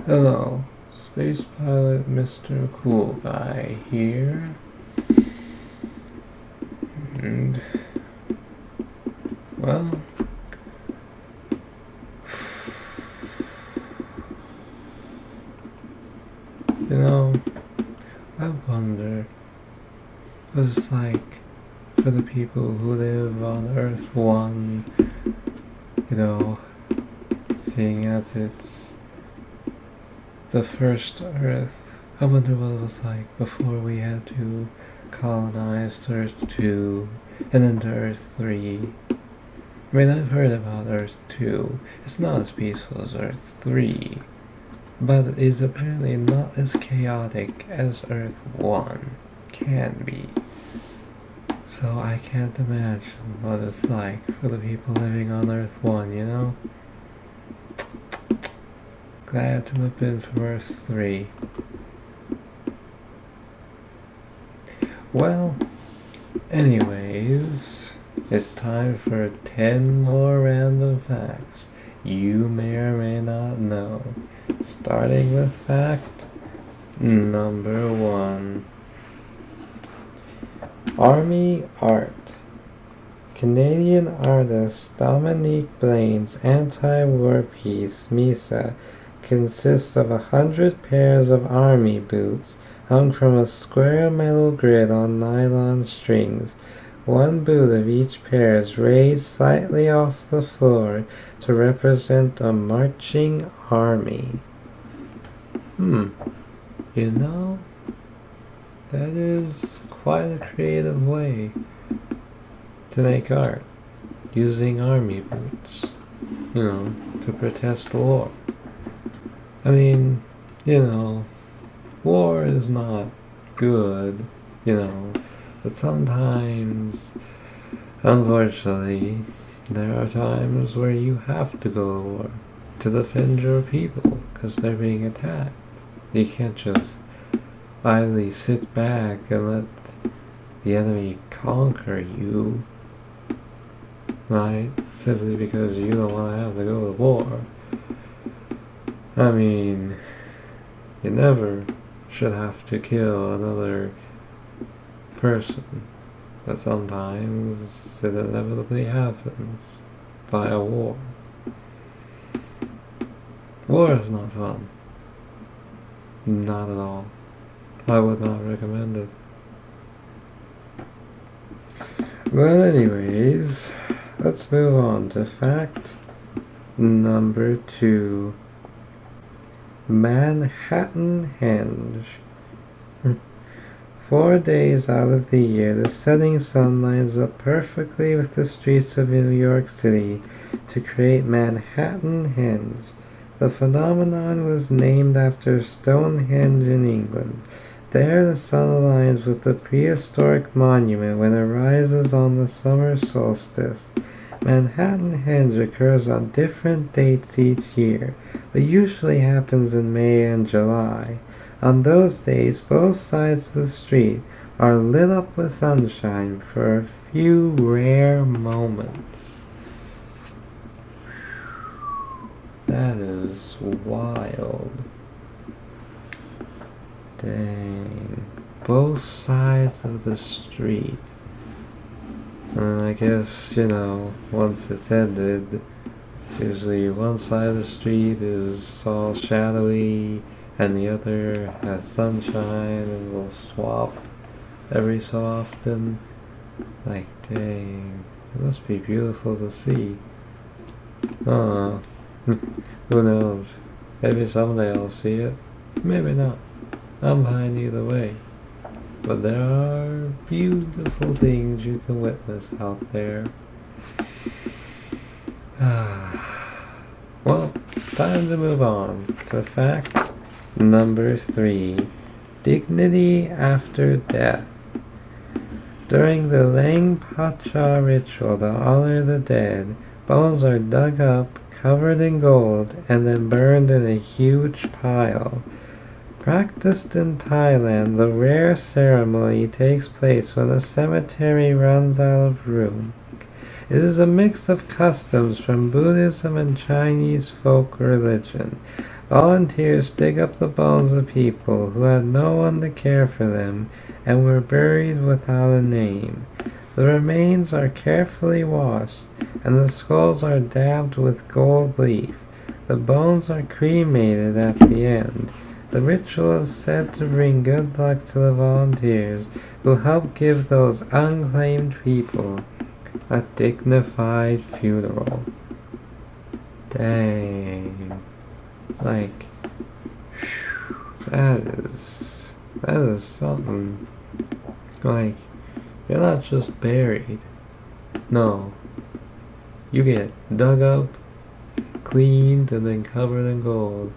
Hello, space pilot Mr. Cool Guy here. And, well, you know, I wonder what it's like for the people who live on Earth 1, seeing as it's the first Earth. I wonder what it was like before we had to colonize Earth 2 and then to Earth 3. I mean, I've heard about Earth 2. It's not as peaceful as Earth 3, but it is apparently not as chaotic as Earth 1 can be. So I can't imagine what it's like for the people living on Earth 1, you know? Glad to have been from Earth 3. Well, anyways, it's time for 10 more random facts you may or may not know. Starting with fact number 1. Army Art. Canadian artist Dominique Blaine's anti-war piece, Misa, consists of 100 pairs of army boots hung from a square metal grid on nylon strings. One boot of each pair is raised slightly off the floor to represent a marching army. You know, that is quite a creative way to make art, using army boots, to protest war. I mean, war is not good, but sometimes, unfortunately, there are times where you have to go to war to defend your people because they're being attacked. You can't just idly sit back and let the enemy conquer you, right? Simply because you don't want to have to go to war. I mean, you never should have to kill another person, but sometimes it inevitably happens via war. War is not fun. Not at all. I would not recommend it. But anyways, let's move on to fact number 2. Manhattan Henge. 4 days out of the year, the setting sun lines up perfectly with the streets of New York City to create Manhattan Henge. The phenomenon was named after Stonehenge in England. There the sun aligns with the prehistoric monument when it rises on the summer solstice. Manhattan Henge occurs on different dates each year, but usually happens in May and July. On those days, both sides of the street are lit up with sunshine for a few rare moments. That is wild. Dang. Both sides of the street. I guess, once it's ended, usually one side of the street is all shadowy and the other has sunshine and will swap every so often. Like, dang, it must be beautiful to see. Who knows? Maybe someday I'll see it. Maybe not. I'm fine either way. But there are beautiful things you can witness out there. Well, time to move on to fact number 3. Dignity after death. During the Lang Pacha ritual to honor the dead, bones are dug up, covered in gold, and then burned in a huge pile. Practiced in Thailand, the rare ceremony takes place when a cemetery runs out of room. It is a mix of customs from Buddhism and Chinese folk religion. Volunteers dig up the bones of people who had no one to care for them and were buried without a name. The remains are carefully washed, and the skulls are dabbed with gold leaf. The bones are cremated at the end. The ritual is said to bring good luck to the volunteers who help give those unclaimed people a dignified funeral. Dang. Like, that is something. Like, you're not just buried. No. You get dug up, cleaned, and then covered in gold.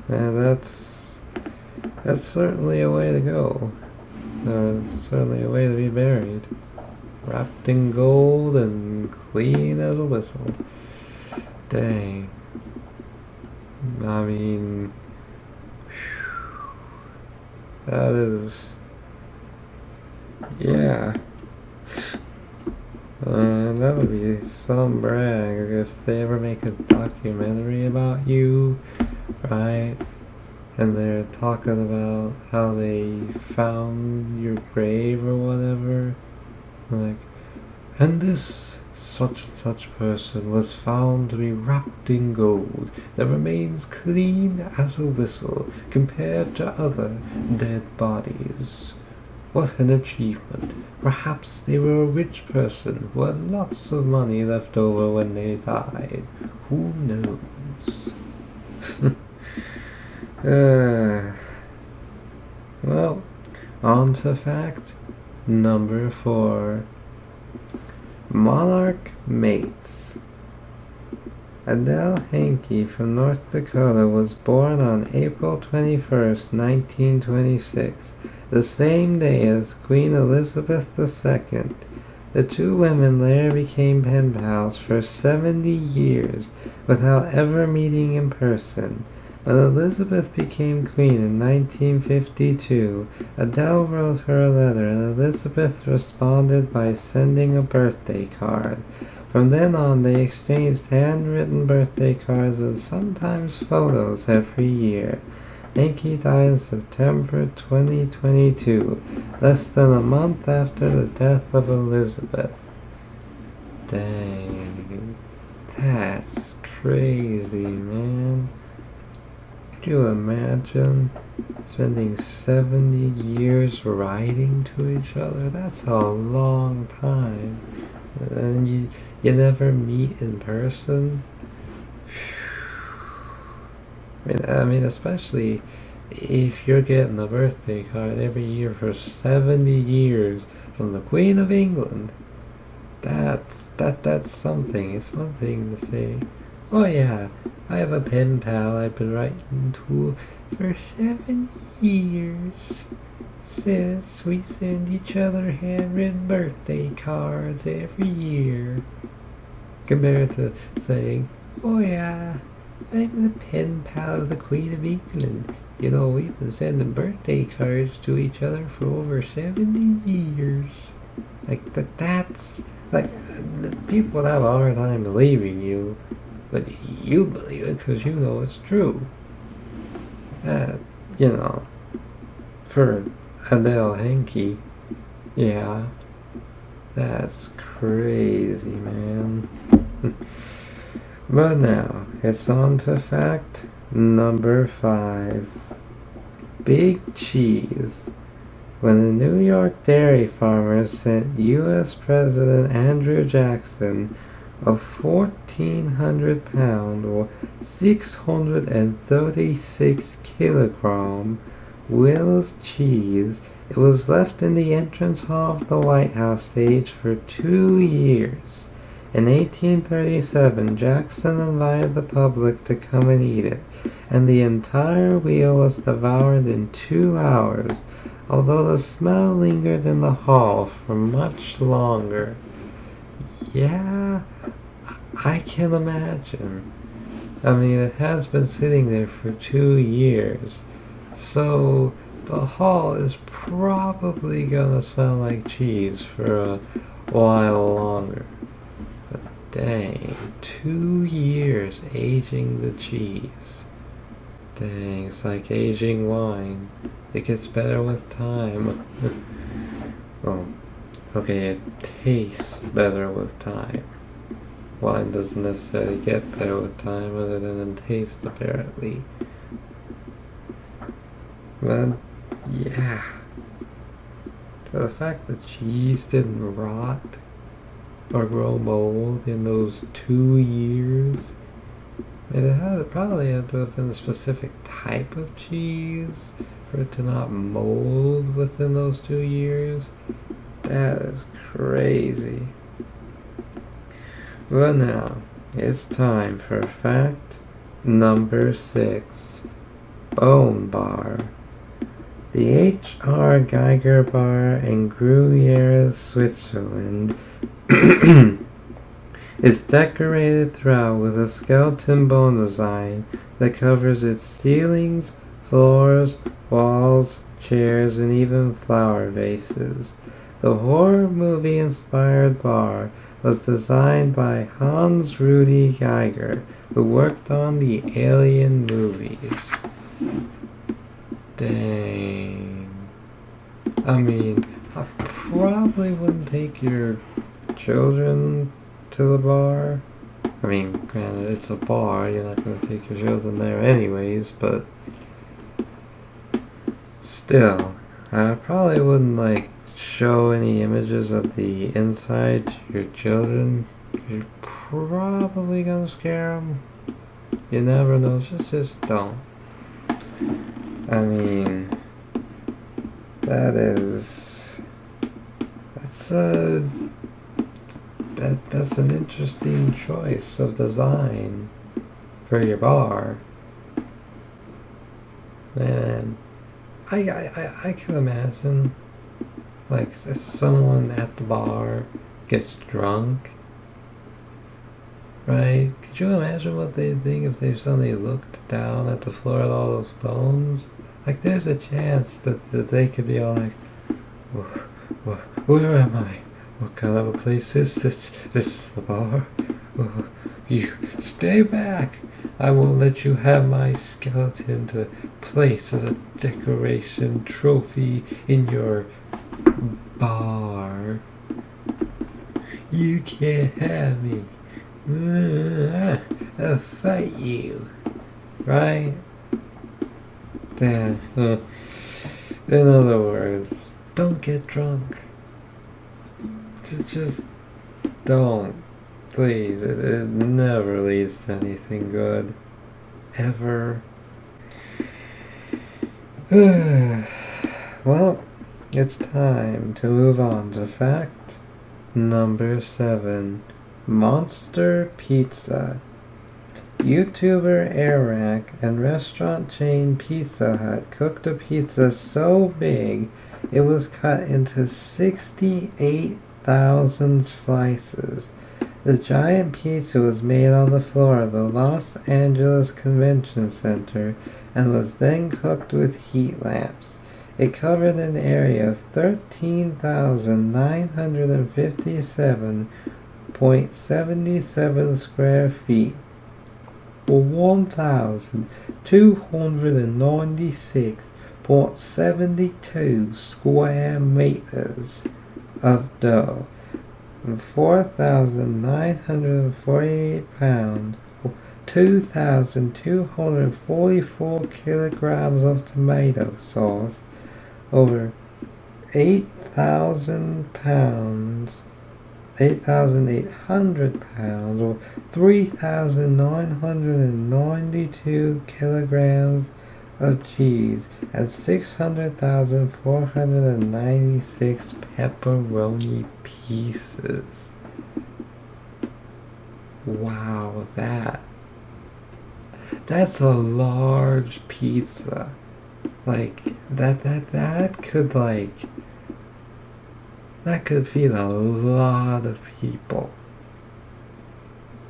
And that's certainly a way to go. Or certainly a way to be buried. Wrapped in gold and clean as a whistle. Dang. I mean, that is, yeah. That would be some brag if they ever make a documentary about you, right? And they're talking about how they found your grave or whatever. Like, and this such and such person was found to be wrapped in gold that remains clean as a whistle compared to other dead bodies. What an achievement. Perhaps they were a rich person who had lots of money left over when they died. Who knows? Well, on to fact number 4. Monarch mates. Adele Hankey from North Dakota was born on April 21st, 1926, the same day as Queen Elizabeth II. The two women later became pen pals for 70 years without ever meeting in person. When Elizabeth became queen in 1952, Adele wrote her a letter and Elizabeth responded by sending a birthday card. From then on, they exchanged handwritten birthday cards and sometimes photos every year. Hankey died in September 2022, less than a month after the death of Elizabeth. Dang, that's crazy, man. Could you imagine spending 70 years writing to each other? That's a long time. And you never meet in person? I mean, especially if you're getting a birthday card every year for 70 years from the Queen of England. That's something. It's one thing to say, oh yeah, I have a pen pal I've been writing to for 7 years. Sis, we send each other handwritten birthday cards every year. Compared to saying, oh yeah, I'm the pen pal of the Queen of England. You know, we've been sending birthday cards to each other for over 70 years. That's... Like, the people have a hard time believing you, but you believe it because you know it's true. You know, for Adele Hankey, yeah, that's crazy, man. But now, it's on to fact number 5. Big cheese. When the New York dairy farmers sent U.S. President Andrew Jackson a 1,400-pound or 636 kilogram wheel of cheese, it was left in the entrance hall of the White House stage for 2 years. In 1837, Jackson invited the public to come and eat it, and the entire wheel was devoured in 2 hours, although the smell lingered in the hall for much longer. Yeah, I can imagine. I mean, it has been sitting there for 2 years, so the hall is probably gonna smell like cheese for a while longer. But dang, 2 years aging the cheese. Dang, it's like aging wine. It gets better with time. Oh, okay, it tastes better with time. Wine doesn't necessarily get better with time other than in taste, apparently. But, yeah. For the fact that cheese didn't rot or grow mold in those 2 years, it probably had to have been a specific type of cheese for it to not mold within those 2 years. That is crazy. Well, now, it's time for fact number 6. Bone Bar. The H.R. Geiger Bar in Gruyere, Switzerland is decorated throughout with a skeleton bone design that covers its ceilings, floors, walls, chairs, and even flower vases. The horror movie-inspired bar was designed by Hans Rudy Geiger, who worked on the Alien movies. Dang. I mean, I probably wouldn't take your children to the bar. I mean, granted, it's a bar, you're not going to take your children there anyways, but still, I probably wouldn't, show any images of the inside to your children. You're probably going to scare them. You never know, just don't. I mean, that's an interesting choice of design for your bar. Man, I can imagine, if someone at the bar gets drunk, right? Could you imagine what they'd think if they suddenly looked down at the floor at all those bones? There's a chance that they could be all like, where am I? What kind of a place is this? This is the bar? You stay back! I won't let you have my skeleton to place as a decoration trophy in your bar. You can't have me. I'll fight you. Right? Then, in other words, don't get drunk. Just don't. Please, it never leads to anything good. Ever. Well, it's time to move on to fact number 7. Monster Pizza. YouTuber Airrack and restaurant chain Pizza Hut cooked a pizza so big it was cut into 68,000 slices. The giant pizza was made on the floor of the Los Angeles Convention Center and was then cooked with heat lamps. It covered an area of 13,957.77 square feet, or 1,296.72 square meters of dough, and 4,948 pounds, or 2,244 kilograms of tomato sauce, over 8,000 pounds, 8,800 pounds, or 3,992 kilograms of cheese, and 600,496 pepperoni pieces. Wow, that's a large pizza. That could feed a lot of people.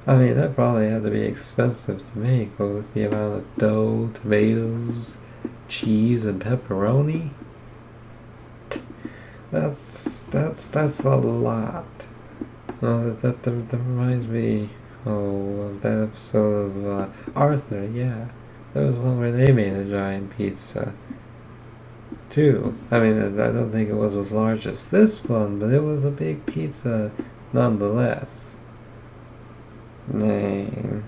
I mean, that probably had to be expensive to make, but with the amount of dough, tomatoes, cheese, and pepperoni, that's a lot. That reminds me, of that episode of Arthur, yeah. there was one where they made a giant pizza too. I mean, I don't think it was as large as this one, but it was a big pizza nonetheless. Dang.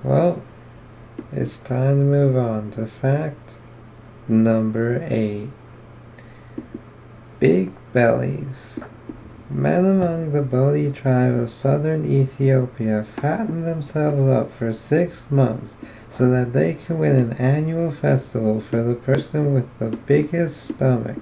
Well, it's time to move on to fact number 8. Big bellies. Men among the Bodhi tribe of southern Ethiopia fatten themselves up for 6 months so that they can win an annual festival for the person with the biggest stomach.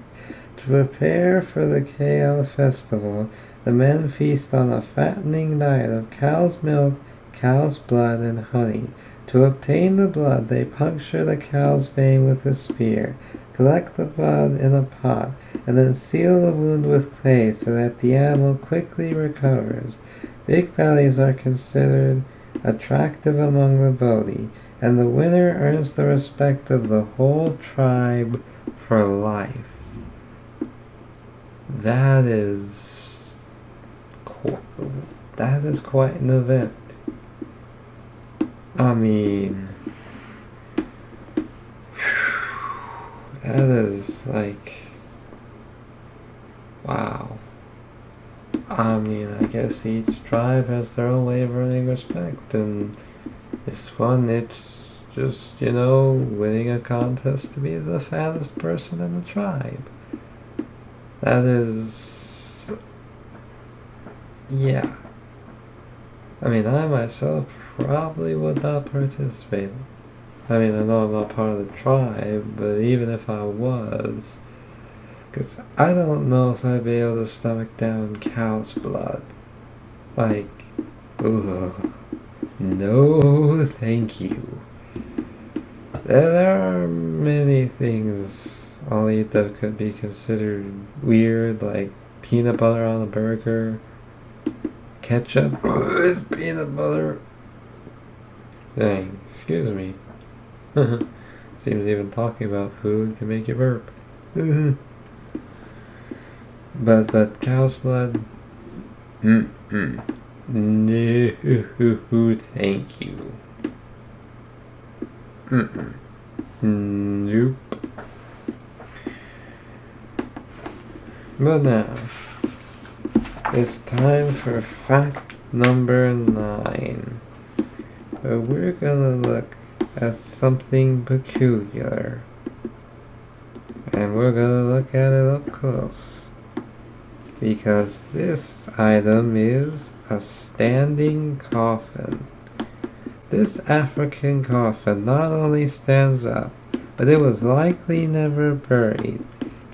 To prepare for the KL festival, the men feast on a fattening diet of cow's milk, cow's blood, and honey. To obtain the blood, they puncture the cow's vein with a spear, collect the blood in a pot, and then seal the wound with clay so that the animal quickly recovers. Big bellies are considered attractive among the Bodhi, and the winner earns the respect of the whole tribe for life. That is quite an event. I mean, that is like, wow. I mean, I guess each tribe has their own way of earning respect, and it's fun. It's just, winning a contest to be the fattest person in the tribe. That is, yeah. I mean, I myself probably would not participate. I mean, I know I'm not part of the tribe, but even if I was, because I don't know if I'd be able to stomach down cow's blood. Like, ugh. No, thank you. There are many things I'll eat that could be considered weird, like peanut butter on a burger, ketchup with peanut butter. Dang, excuse me. Seems even talking about food can make you burp. But cow's blood? No, thank you. Nope. But now, it's time for fact number 9. We're gonna look at something peculiar. And we're gonna look at it up close. Because this item is a standing coffin. This African coffin not only stands up, but it was likely never buried.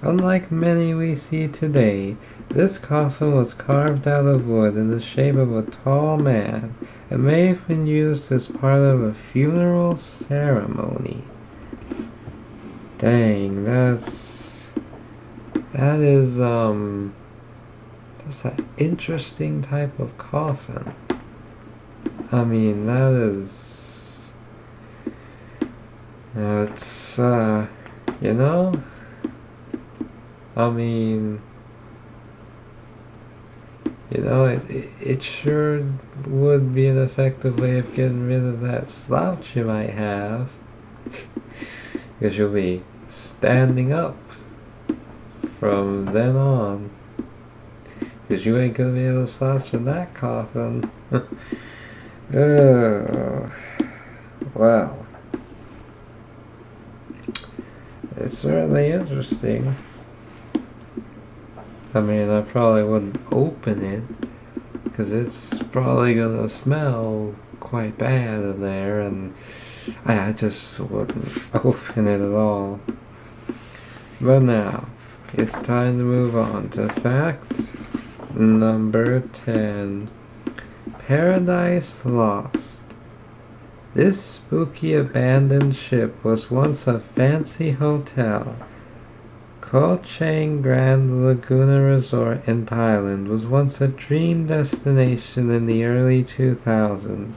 Unlike many we see today, this coffin was carved out of wood in the shape of a tall man and may have been used as part of a funeral ceremony. Dang, that's an interesting type of coffin. I mean, it's, I mean, it sure would be an effective way of getting rid of that slouch you might have. Because you'll be standing up from then on. Because you ain't gonna be able to slouch in that coffin. Oh, well. It's certainly interesting. I mean, I probably wouldn't open it, because it's probably gonna smell quite bad in there, and I just wouldn't open it at all. But now, it's time to move on to fact number 10. Paradise Lost. This spooky abandoned ship was once a fancy hotel. Koh Chang Grand Laguna Resort in Thailand was once a dream destination in the early 2000s.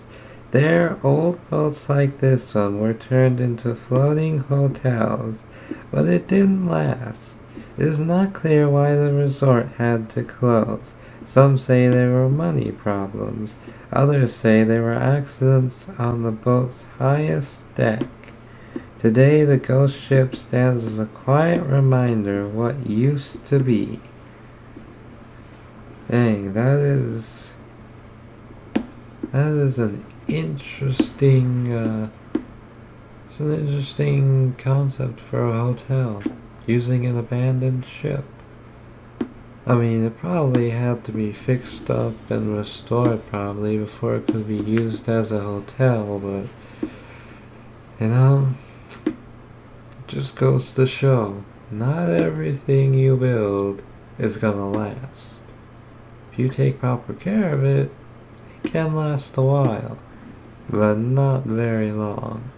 There, old boats like this one were turned into floating hotels, but it didn't last. It is not clear why the resort had to close. Some say there were money problems. Others say there were accidents on the boat's highest deck. Today, the ghost ship stands as a quiet reminder of what used to be. Dang, that is an interesting, it's an interesting concept for a hotel, using an abandoned ship. I mean, it probably had to be fixed up and restored probably before it could be used as a hotel, but, you know, it just goes to show, not everything you build is gonna last. If you take proper care of it, it can last a while, but not very long.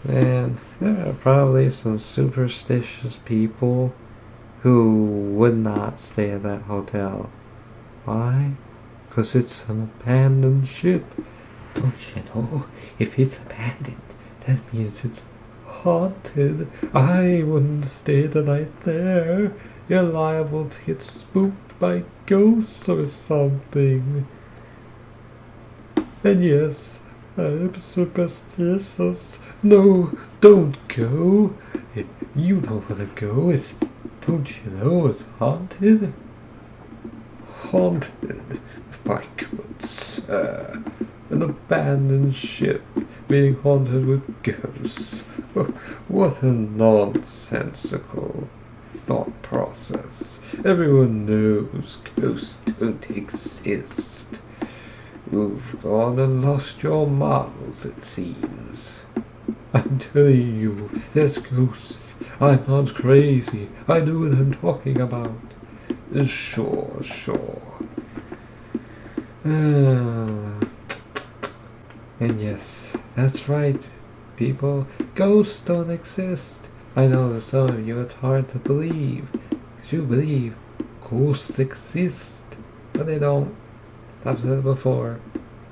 And there are probably some superstitious people who would not stay at that hotel. Why? Because it's an abandoned ship. Don't you know? If it's abandoned, that means it's haunted. I wouldn't stay the night there. You're liable to get spooked by ghosts or something. And yes, I'm superstitious. No, don't go. You don't want to go. Don't you know it's haunted? Haunted? My good sir. An abandoned ship being haunted with ghosts. What a nonsensical thought process. Everyone knows ghosts don't exist. You've gone and lost your marbles, it seems. I'm telling you, there's ghosts. I'm not crazy. I know what I'm talking about. Sure. And yes, that's right, people. Ghosts don't exist. I know to some of you it's hard to believe, because you believe ghosts exist, but they don't. I've said it before,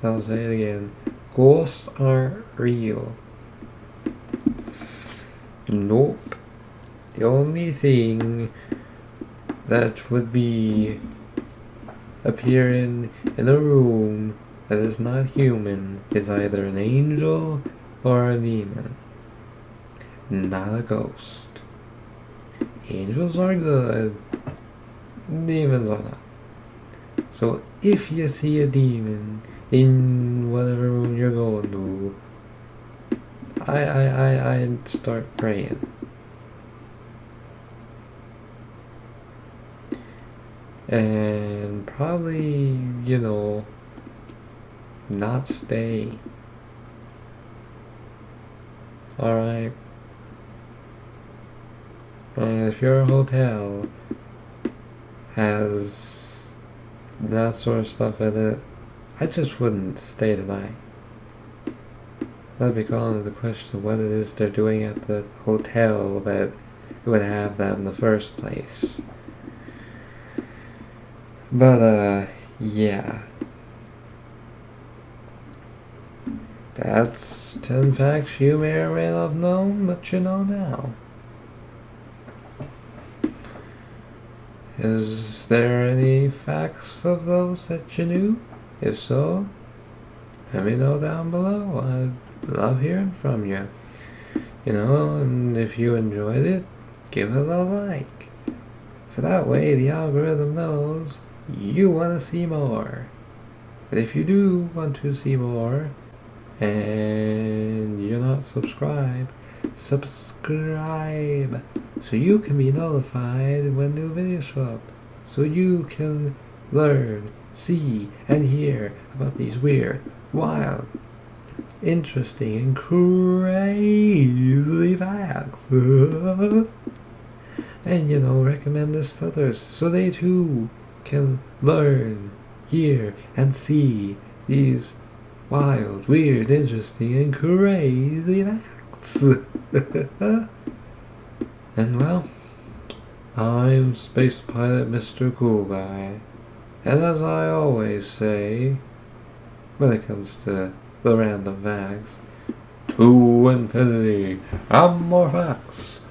I'll say it again. Ghosts aren't real. Nope. The only thing that would be appearing in a room that is not human is either an angel or a demon. Not a ghost. Angels are good. Demons are not. So if you see a demon in whatever room you're going to, I'd start praying. And probably, not stay. Alright? And if your hotel has that sort of stuff in it, I just wouldn't stay tonight. That'd be calling into question what it is they're doing at the hotel that would have that in the first place. But, yeah. That's 10 facts you may or may not have known, but you know now. Is there any facts of those that you knew? If so, let me know down below. I'd love hearing from you. And if you enjoyed it, give it a like. So that way the algorithm knows you want to see more. But if you do want to see more, and you're not subscribed, subscribe so you can be notified when new videos show up, so you can learn, see, and hear about these weird, wild, interesting, and crazy facts. And recommend this to others so they too can learn, hear, and see these wild, weird, interesting, and crazy facts. And well, I'm Space Pilot Mr. Cool Guy. And as I always say, when it comes to the random facts, to infinity and more facts.